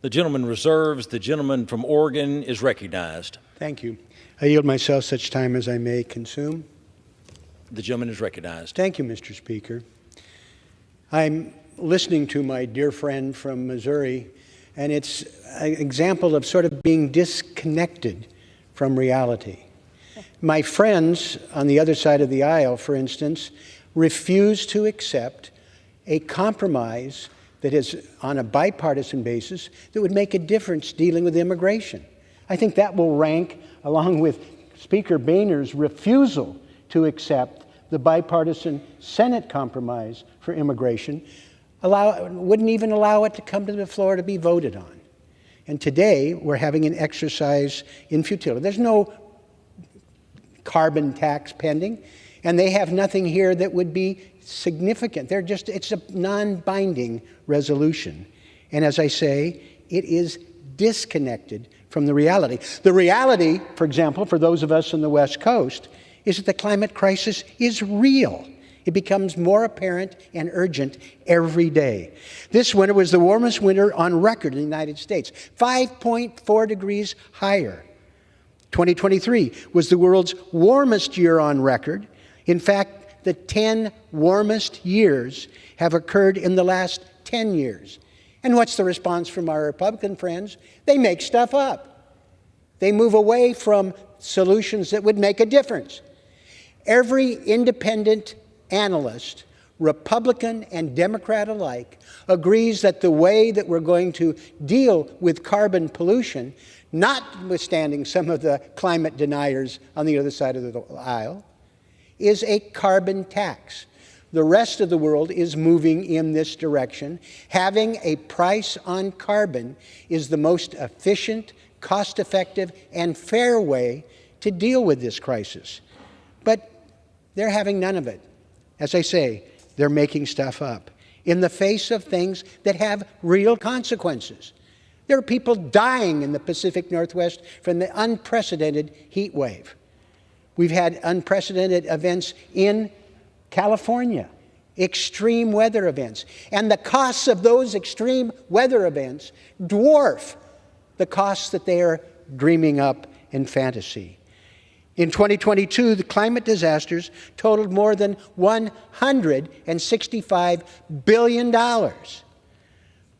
The gentleman reserves. The gentleman from Oregon is recognized. Thank you. I yield myself such time as I may consume. The gentleman is recognized. Thank you, Mr. Speaker. I'm listening to my dear friend from Missouri, and it's an example of sort of being disconnected from reality. My friends on the other side of the aisle, for instance, refuse to accept a compromise that is on a bipartisan basis that would make a difference dealing with immigration. I think that will rank along with Speaker Boehner's refusal to accept the bipartisan Senate compromise for immigration, wouldn't even allow it to come to the floor to be voted on. And today, we're having an exercise in futility. There's no carbon tax pending, and they have nothing here that would be significant. It's a non-binding resolution. And as I say, it is disconnected from the reality. The reality, for example, for those of us on the West Coast, is that the climate crisis is real. It becomes more apparent and urgent every day. This winter was the warmest winter on record in the United States, 5.4 degrees higher. 2023 was the world's warmest year on record. In fact, the 10 warmest years have occurred in the last 10 years. And what's the response from our Republican friends? They make stuff up. They move away from solutions that would make a difference. Every independent analyst, Republican and Democrat alike, agrees that the way that we're going to deal with carbon pollution, notwithstanding some of the climate deniers on the other side of the aisle, is a carbon tax. The rest of the world is moving in this direction. Having a price on carbon is the most efficient, cost-effective, and fair way to deal with this crisis. But they're having none of it. As I say, they're making stuff up in the face of things that have real consequences. There are people dying in the Pacific Northwest from the unprecedented heat wave. We've had unprecedented events in California, extreme weather events. And the costs of those extreme weather events dwarf the costs that they are dreaming up in fantasy. In 2022, the climate disasters totaled more than $165 billion. The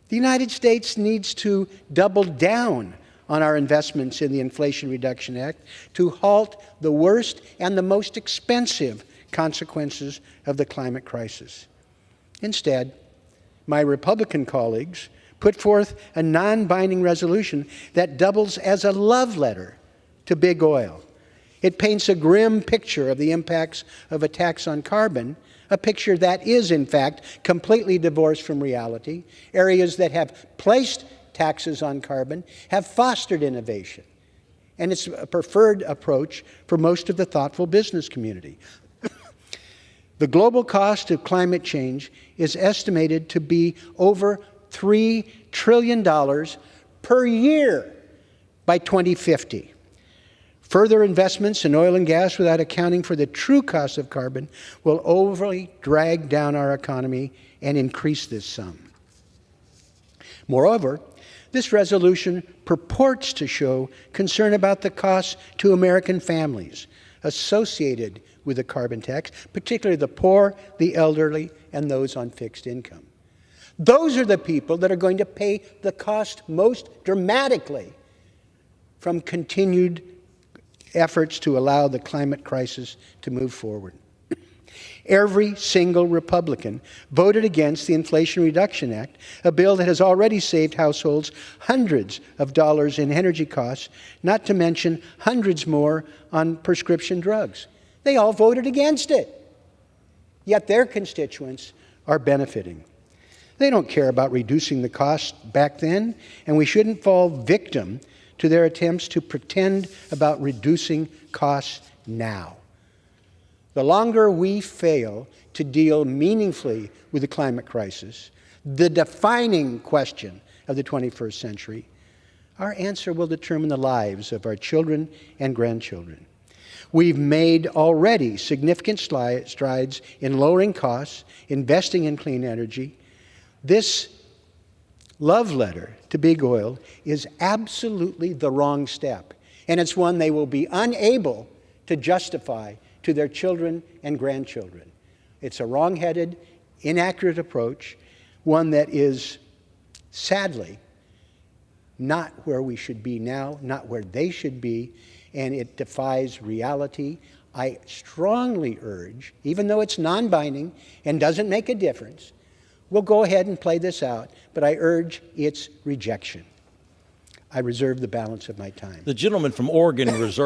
United States needs to double down on our investments in the Inflation Reduction Act to halt the worst and the most expensive consequences of the climate crisis. Instead, my Republican colleagues put forth a non-binding resolution that doubles as a love letter to big oil. It paints a grim picture of the impacts of a tax on carbon, a picture that is, in fact, completely divorced from reality. Areas that have placed taxes on carbon have fostered innovation, and it's a preferred approach for most of the thoughtful business community. The global cost of climate change is estimated to be over $3 trillion per year by 2050. Further investments in oil and gas without accounting for the true cost of carbon will overly drag down our economy and increase this sum. Moreover, this resolution purports to show concern about the costs to American families associated with the carbon tax, particularly the poor, the elderly, and those on fixed income. Those are the people that are going to pay the cost most dramatically from continued efforts to allow the climate crisis to move forward. Every single Republican voted against the Inflation Reduction Act, a bill that has already saved households hundreds of dollars in energy costs, not to mention hundreds more on prescription drugs. They all voted against it. Yet their constituents are benefiting. They don't care about reducing the cost back then, and we shouldn't fall victim to their attempts to pretend about reducing costs now. The longer we fail to deal meaningfully with the climate crisis, the defining question of the 21st century, our answer will determine the lives of our children and grandchildren. We've made already significant strides in lowering costs, investing in clean energy. This love letter to Big Oil is absolutely the wrong step, and it's one they will be unable to justify to their children and grandchildren. It's a wrong-headed, inaccurate approach, one that is sadly not where we should be now, not where they should be, and it defies reality. I strongly urge, even though it's non-binding and doesn't make a difference, we'll go ahead and play this out, but I urge its rejection. I reserve the balance of my time. The gentleman from Oregon reserves